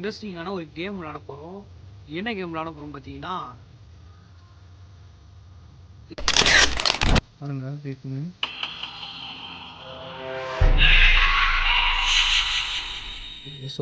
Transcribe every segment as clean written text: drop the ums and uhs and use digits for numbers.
இன்ட்ரெஸ்டிங்கான ஒரு கேம் விளையாட போகிறோம். என்ன கேம் விளையாட போகிறோம் பார்த்தீங்கன்னா, பாருங்க கேட்குங்க.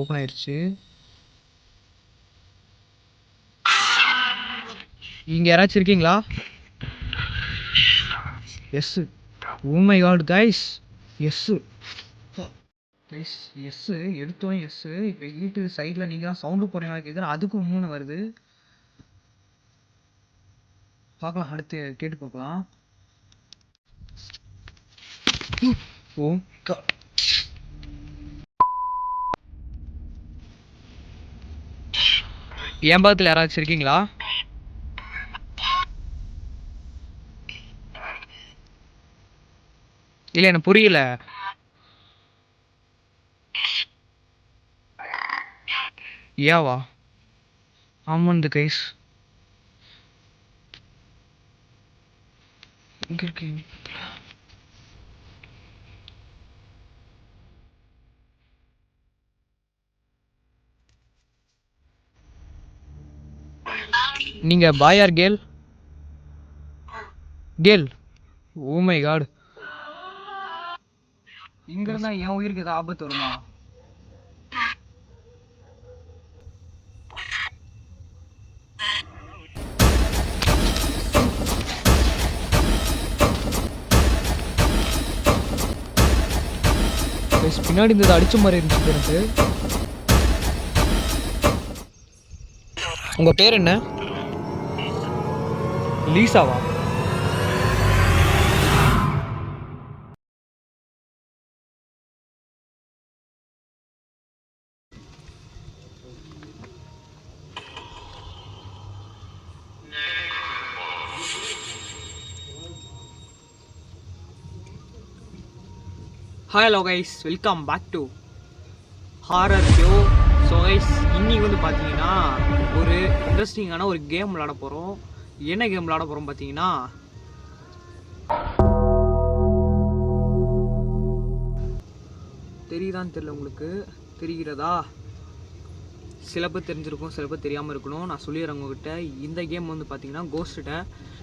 ஓப்பன் ஆயிடுச்சு. இங்கே யாராச்சும் இருக்கீங்களா? Yes. Oh my god guys, yes guys, yes எடுத்தோம். எஸ் இப்போ வீட்டு சைடில் நீங்கள் தான் சவுண்டு போகிறீங்களா கேட்குறேன். அதுக்கு மூணு வருது. பார்க்கலாம், அடுத்து கேட்டு பார்க்கலாம். ஓ என் பக்கத்தில் யாராச்சும் இருக்கீங்களா? இல்லை, எனக்கு புரியல. ஏவா? ஆமாம் கைஸ், எங்கே இருக்கீங்க? நீங்கள் boy or girl? Girl. Oh my god, இங்க இருந்தா என் உயிருக்கு ஏதாவது ஆபத்து வருமா? பின்னாடி இருந்தது அடிச்ச மாதிரி இருந்துச்சு எனக்கு. உங்க பேர் என்ன? லீசாவா? Hello guys, welcome back to horror show. So guys, இன்னைக்கு வந்து பார்த்தீங்கன்னா ஒரு இன்ட்ரெஸ்டிங்கான ஒரு கேம் விளாட போகிறோம். என்ன கேம் விளாட போகிறோம் பார்த்தீங்கன்னா, தெரியுதான்னு தெரியல, உங்களுக்கு தெரிகிறதா? சில பேர் தெரிஞ்சிருக்கும், சில பேர் தெரியாமல் இருக்கணும். நான் சொல்லிடுறேன் உங்ககிட்ட. இந்த கேம் வந்து பார்த்தீங்கன்னா கோஸ்ட்டை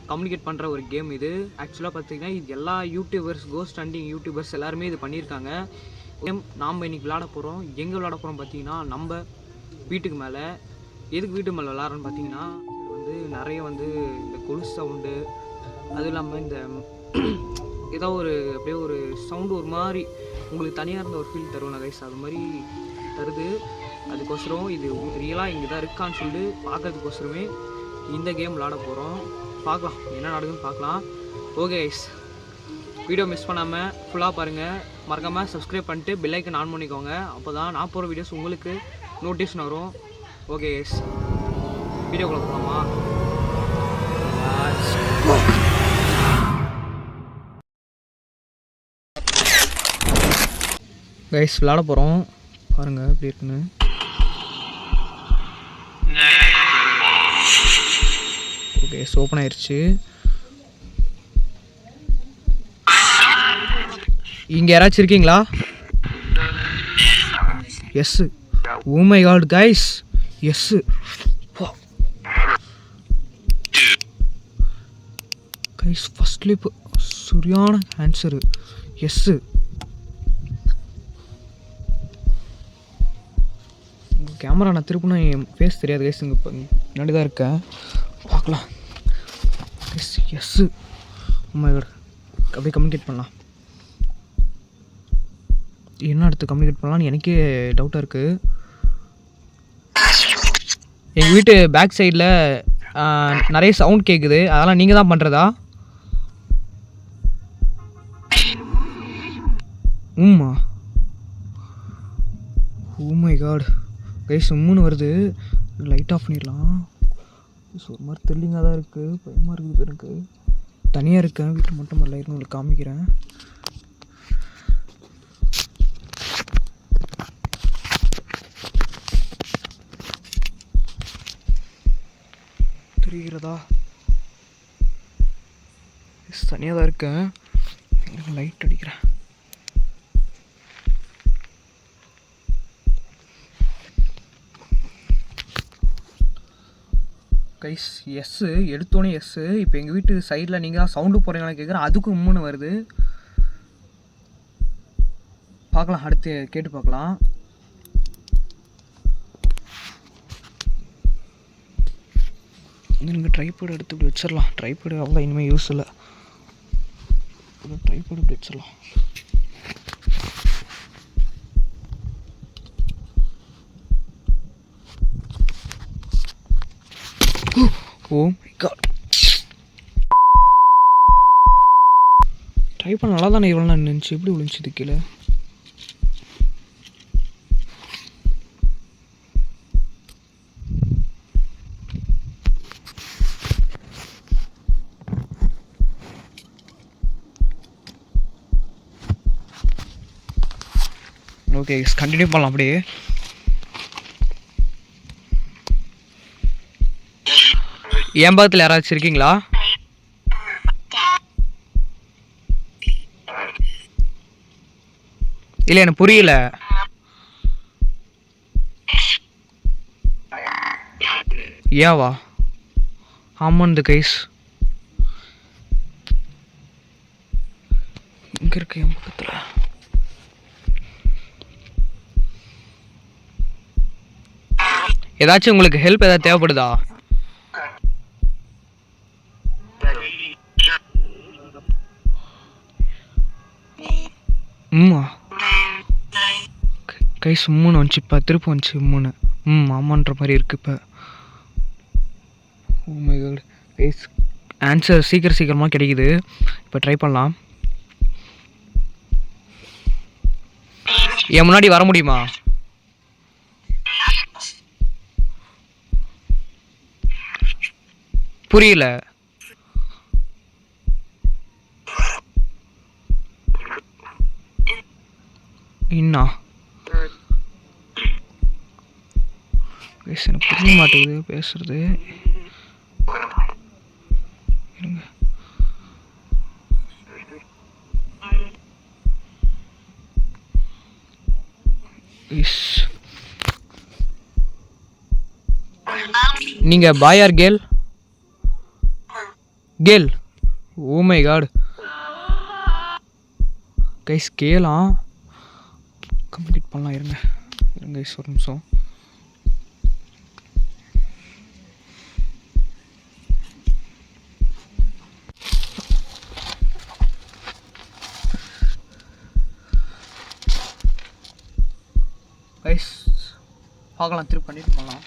கம்யூனிகேட் பண்ணுற ஒரு கேம். இது ஆக்சுவலாக பார்த்தீங்கன்னா இது எல்லா யூடியூபர்ஸ், கோஸ்ட் ஹண்டிங் யூடியூபர்ஸ் எல்லாருமே இது பண்ணியிருக்காங்க. கேம் நாம் இன்றைக்கி விளாட போகிறோம். எங்கே விளாட போகிறோம் பார்த்தீங்கன்னா, நம்ம வீட்டுக்கு மேலே. எதுக்கு வீட்டு மேலே விளாட்றோன்னு பார்த்தீங்கன்னா, வந்து நிறைய வந்து இந்த கொலுசு சவுண்டு, அதுவும் இல்லாமல் இந்த ஏதோ ஒரு அப்படியே ஒரு சவுண்டு ஒரு மாதிரி உங்களுக்கு தனியாக இருந்த ஒரு ஃபீல் தரும் கைஸ், அது மாதிரி தருது. அதுக்கோசரம் இது ரியலாக இங்கே தான் இருக்கான்னு சொல்லிட்டு பார்க்கறதுக்கோசரமே இந்த கேம் விளாட போகிறோம். பார்க்கலாம் என்ன நடக்குதுன்னு பார்க்கலாம். ஓகே கைஸ், வீடியோ மிஸ் பண்ணாமல் ஃபுல்லாக பாருங்கள். மறக்காமல் சப்ஸ்கிரைப் பண்ணிட்டு பெல் ஐக்கன் ஆன் பண்ணிக்கோங்க. அப்போ தான் நான் போகிற வீடியோஸ் உங்களுக்கு நோட்டிஃபிகேஷன் வரும். ஓகே கைஸ், வீடியோக்குள்ளே போகலாமா? கைஸ், விளாட போகிறோம். பாருங்கள் எப்படி இருக்குன்னு. ஓகே, ஓப்பன் ஆயிடுச்சு. இங்கே யாராச்சும் இருக்கீங்களா? Yes. Oh my god guys, yes. Guys, first lip சரியான ஆன்சரு. எஸ். உங்கள் கேமரா நான் திருப்பினா என் ஃபேஸ் தெரியாது கைஸ், இங்கே இப்போ முன்னாடி தான் இருக்கேன். பார்க்கலாம். Yes yes. மை காட், அப்படியே கம்யூனிகேட் பண்ணலாம். என்ன அடுத்து கம்யூனிகேட் பண்ணலான்னு எனக்கே டவுட்டாக இருக்குது. எங்கள் வீட்டு பேக் சைடில் நிறைய சவுண்ட் கேட்குது. அதெல்லாம் நீங்கள் தான் பண்ணுறதா? ஓ மை காட் கைஸ், உம்முன்னு வருது. லைட் ஆஃப் பண்ணிடலாம். ஒரு மாதிரி த்ரில்லிங்காக தான் இருக்குது, பயமாக இருக்குது. எனக்கு தனியாக இருக்கேன், வீட்டில் மட்டும் லைட் உங்களுக்கு காமிக்கிறேன். தெரிகிறதா? தனியாக தான் இருக்கேன், லைட் அடிக்கிறேன். கைஸ் எஸ்ஸு எடுத்தோன்னே எஸ்ஸு. இப்போ எங்கள் வீட்டு சைடில் நீங்கள் தான் சவுண்டு போகிறீங்களா கேட்குறேன், அதுக்கும் உம்முன்னு வருது. பார்க்கலாம், அடுத்து கேட்டு பார்க்கலாம். நீங்கள் ட்ரைபேட் எடுத்து இப்படி வச்சிடலாம். ட்ரைபேடு அவ்வளோ இனிமேல் யூஸ் இல்லை. ட்ரைபேட் இப்படி வச்சிடலாம். ஓ மை காட், ட்ரை பண்ண நல்லா தானே இவ்வளோ நான் நினச்சி எப்படி விழுந்துச்சு கீழே. ஓகே கண்டினியூ பண்ணலாம் அப்படியே. என் பக்கத்தில் யாராச்சும் இருக்கீங்களா? இல்லை எனக்கு புரியல. ஏவா? ஆமாம் கைஸ், இங்கே இருக்கு என் பக்கத்தில். ஏதாச்சும் உங்களுக்கு ஹெல்ப் ஏதாவது தேவைப்படுதா? கைஸ் 3 வந்துச்சு, இப்போ திருப்பி வந்துச்சு 3. ஆமான்ற மாதிரி இருக்குது இப்போ. Oh my god guys, answer சீக்கிரமாக கிடைக்குது. இப்போ ட்ரை பண்ணலாம். என் முன்னாடி வர முடியுமா? புரியல. என்ன எனக்கு புரிய மாட்டேங்குது பேசுறது. நீங்க boy or girl? Girl. Oh my god guys, கேளா கம்ப்ளீட் பண்ணலாம். இருங்க கைஸ் ஒரு நிமிஷம். கைஸ் பார்க்கலாம், திருப்பி பண்ணிட்டு போகலாம்.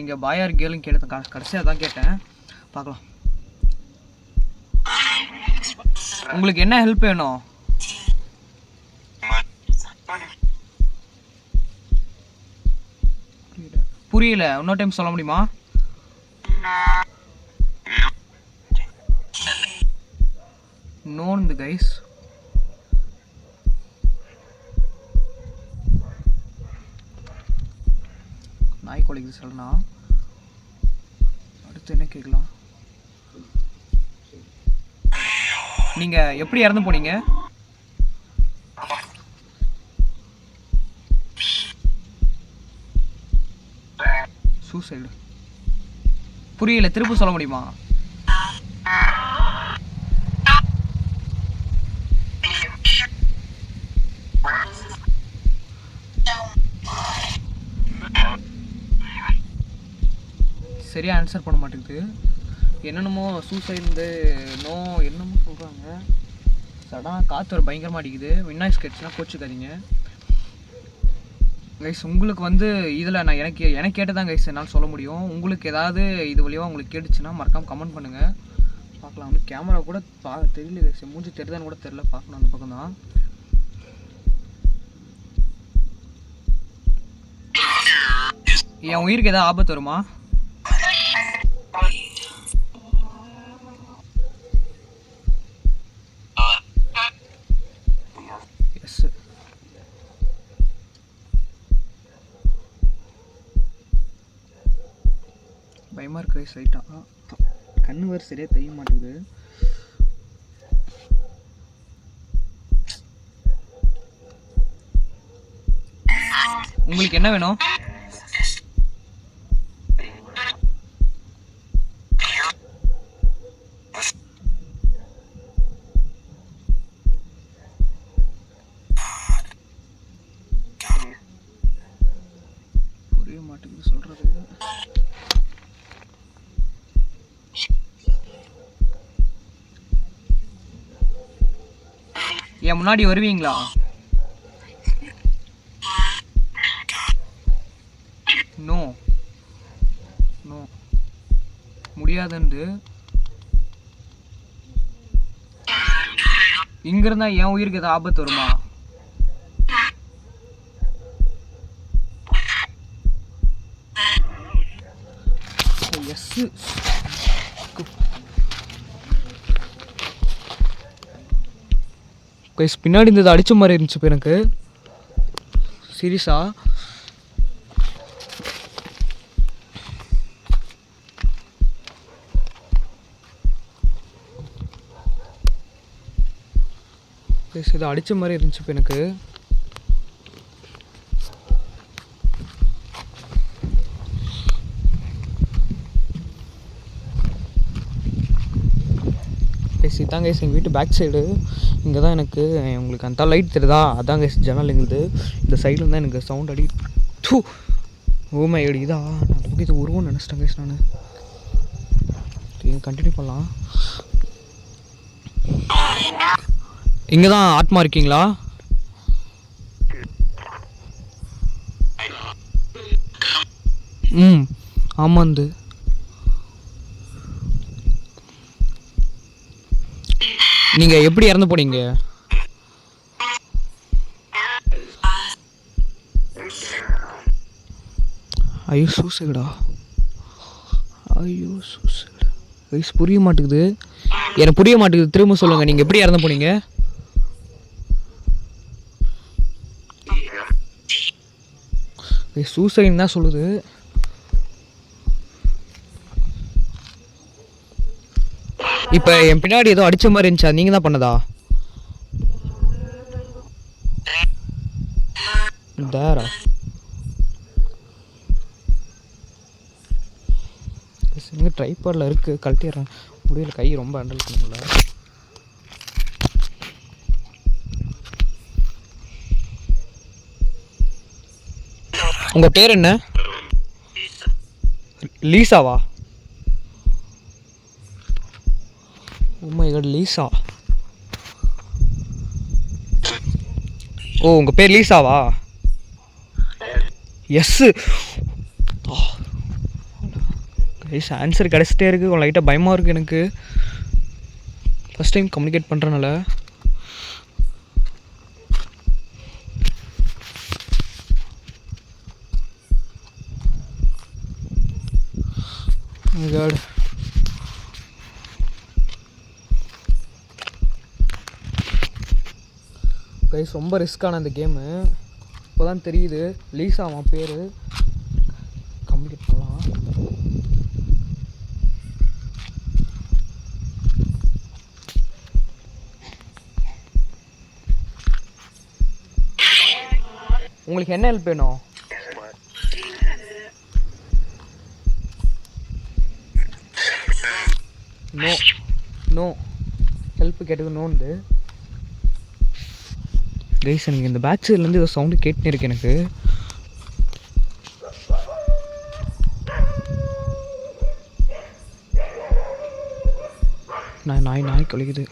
இங்கே பாய் ஆர் கேர்ளுன்னு கேட்டேன், கடைசியாக தான் கேட்டேன். பார்க்கலாம். உங்களுக்கு என்ன ஹெல்ப் வேணும்? புரியல, இன்னொரு டைம் சொல்ல முடியுமா? நோந்து கைஸ். நாய் கொலைக்கு சொல்லலாம். அடுத்து என்ன கேட்கலாம்? நீங்க எப்படி இறந்து போனீங்க? சூசைடு. புரியல, திரும்ப சொல்ல முடியுமா? சரியா ஆன்சர் பண்ண மாட்டேங்குது. என்னென்னமோ சூசைடு நோ என்னமோ சொல்கிறாங்க. சடனாக காற்று ஒரு பயங்கரமாக அடிக்குது. வின்னாய்ஸ் கேட்ச்சுன்னா கோச்சுக்காதீங்க கைஸ். உங்களுக்கு இதில் நான் எனக்கு கேட்டதான் கைஸ் என்னால் சொல்ல முடியும். உங்களுக்கு ஏதாவது இது வழியாக உங்களுக்கு கேட்டுச்சுன்னா மறக்காமல் கமெண்ட் பண்ணுங்கள். பார்க்கலாம். கேமரா கூட தெரியல கைஸ், மூஞ்சி தெரியுதான்னு கூட தெரியல. பார்க்கணும் அந்த பக்கம் தான். என் உயிருக்கு ஏதாவது ஆபத்து வருமா? பயமாக இருக்கு சைட்டாக. கண்ணு வேறு சரியாக தெரிய மாட்டேங்குது. உங்களுக்கு என்ன வேணும்? என் முன்னாடி வருவீங்களா? நோ நோ முடியாதுண்டு. இங்க இருந்தா என் உயிருக்கு ஏதாவது ஆபத்து வருமா? எஸ் பின்னாடி இருந்தது அடிச்ச மாதிரி இருந்துச்சு இப்போ எனக்கு சீரியஸா. இது அடிச்ச மாதிரி இருந்துச்சு இப்போ எனக்கு. இதான் கைஸ் எங்கள் வீட்டு பேக் சைடு. இங்கே தான் எனக்கு உங்களுக்கு அந்த லைட் தெரியுதா, அதான் கைஸ் ஜன்னல் எங்களுது. இந்த சைடில் தான் எனக்கு சவுண்ட் அடி தூ ஓமை அடி இதா. நான் அந்த பக்கம் இது உருவம்னு நினச்சிட்டேன் கைஸ். நான் கண்டினியூ பண்ணலாம். இங்கே தான் ஆத்மா இருக்கீங்களா? ஆமாந்து. நீங்கள் எப்படி இறந்து போனீங்க? ஐயோ சூசைடா, ஐயோ சூசைடா. வயசு புரிய மாட்டேங்குது, எனக்கு புரிய மாட்டேங்குது. திரும்ப சொல்லுங்கள், நீங்கள் எப்படி இறந்து போனீங்க? சூசைன்னு தான் சொல்லுது. இப்போ என் பின்னாடி ஏதோ அடித்த மாதிரி இருந்துச்சா? நீங்கள் தான் பண்ணதா? தேரா இங்கே ட்ரைபாடில் இருக்குது, கழட்டிடுறேன். முடியல, கை ரொம்ப ஹேண்டில் பண்ண முடியல. உங்கள் பேர் என்ன? லீசாவா? Oh my god, Lisa. Oh உங்கள் பேர் லீசாவா? எஸ்ஸு. கைஸ் ஆன்சர் கிடச்சிட்டே இருக்குது. லைட்டாக பயமாக இருக்குது எனக்கு, ஃபஸ்ட் டைம் கம்யூனிகேட் பண்ணுறனால. God. கைஸ் ரொம்ப ரிஸ்க்கான இந்த கேமு. இப்போ தான் தெரியுது லீசா அவன் பேர். கம்ப்ளீட் பண்ணலாம். உங்களுக்கு என்ன ஹெல்ப் வேணும்? நோ நோ ஹெல்ப் கேட்டது நோண்டு. கைஸ் எனக்கு இந்த பேக் சைட்லேருந்து ஏதோ சவுண்டு கேட்டுன்னு இருக்கு எனக்கு. நாய் கழிக்குது.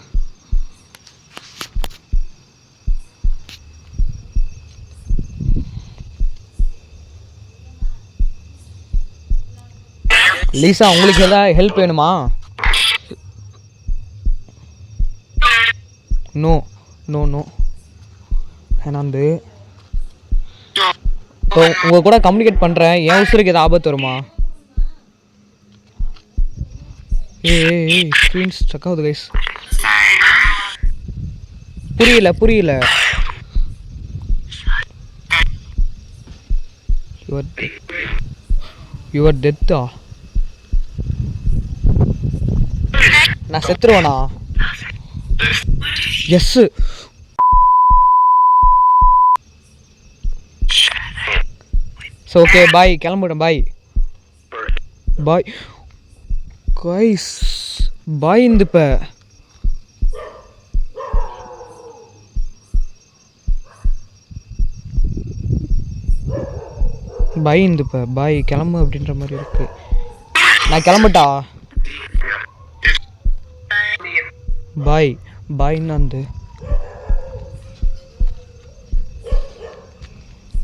லீசா உங்களுக்கு ஏதாவது ஹெல்ப் வேணுமா? நோ நோ நோ ஏன்னாந்து உங்கள் கூட கம்யூனிகேட் பண்ணுறேன். என் உசுருக்கு எதாவது ஆபத்து வருமா? ஏய் ஸ்க்ரீன் ஸ்ட்ரக் ஆகுது கைஸ். புரியல. யுவர் டெத்தா? நான் செத்துருவேனா? எஸ். ஸோ ஓகே பாய், கிளம்பிவிடும். Bye guys, bye. இந்த இப்போ பாய் இந்த இப்போ பாய் கிளம்பு அப்படின்ற மாதிரி இருக்கு. நான் கிளம்பட்டா? பாய் பாய்ன்னு வந்து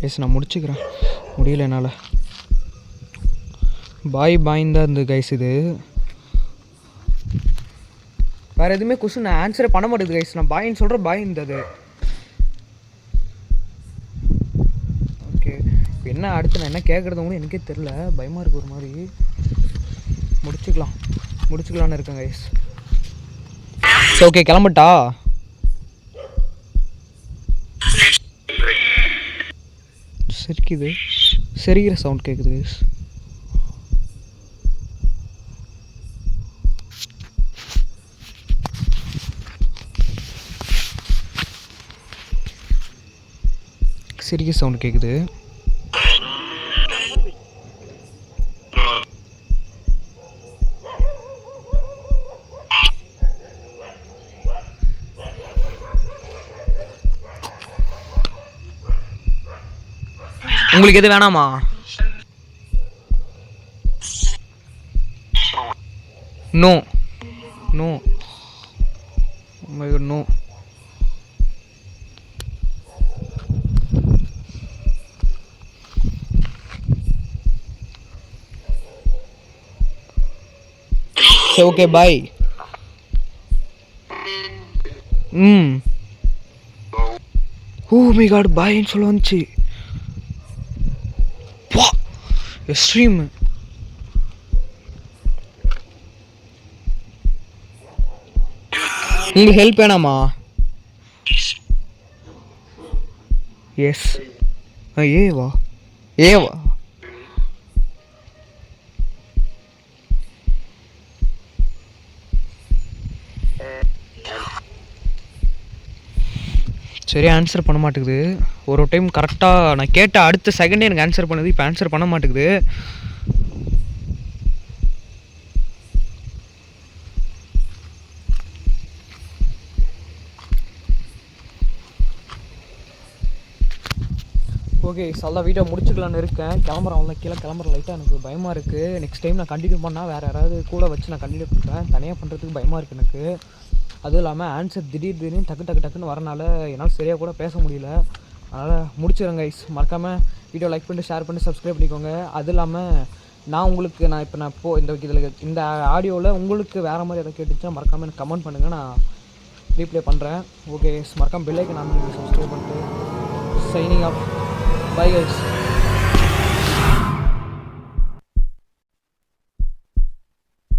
எஸ் நான் முடிச்சுக்கிறேன், முடியல என்னால். பாய் பாய்ன்னு தான் இருந்து கைஸ். இது வேறு எதுவுமே கொஸ்டின் நான் ஆன்சரே பண்ண மாட்டேங்குது கைஸ். நான் பாயின்னு சொல்கிறேன், பாய் இருந்தது. ஓகே இப்போ என்ன அடுத்து நான் என்ன கேட்குறதுங்களும் எனக்கே தெரில, பயமாக இருக்குது ஒரு மாதிரி. முடிச்சுக்கலான்னு இருக்கேன் கைஸ். ஸோ ஓகே கிளம்பட்டா? சரிக்கிற சவுண்ட் கேட்குது கைஸ். சிரிக்க சவுண்ட் கேட்குது. உங்களுக்கு எது வேணாமா? No no no. சரி okay bye. Oh my god பாய்ன்னு சொல்ல வந்துச்சு. எக்ஸ்ட்ரீம். உங்களுக்கு ஹெல்ப் வேணாமா? எஸ் ஏவா சரி ஆன்சர் பண்ண மாட்டேங்குது. ஒரு டைம் கரெக்டாக நான் கேட்ட அடுத்த செகண்டே எனக்கு ஆன்சர் பண்ணுது. இப்போ ஆன்சர் பண்ண மாட்டேங்குது. ஓகே நல்லா வீடியோ முடிச்சுக்கலான்னு இருக்கேன். கிளம்புறேன் கீழே கிளம்புற லைட்டாக எனக்கு பயமாக இருக்குது. நெக்ஸ்ட் டைம் நான் கண்டினியூ பண்ணால் வேறு யாராவது கூட வச்சு நான் கண்டினியூ பண்ணுறேன். தனியாக பண்ணுறதுக்கு பயமாக இருக்குது எனக்கு. அதுவும் இல்லாமல் ஆன்சர் திடீர்னு டக்குன்னு வரனால என்னால் சரியாக கூட பேச முடியல. அதனால் முடிச்சிடுறேன் கைஸ். மறக்காமல் வீடியோ லைக் பண்ணிட்டு ஷேர் பண்ணிட்டு சப்ஸ்கிரைப் பண்ணிக்கோங்க. அதுவும் இல்லாமல் நான் இதில் இந்த ஆடியோவில் உங்களுக்கு வேறு மாதிரி எதாவது கேட்டுச்சுன்னா மறக்காமல் எனக்கு கமெண்ட் பண்ணுங்கள், நான் ரீப்ளே பண்ணுறேன். ஓகே மறக்காமல் பெல் ஐக்கன் ஆன் பண்ணி சப்ஸ்கிரைப் பண்ணிட்டு சைனிங் ஆஃப். Bye guys.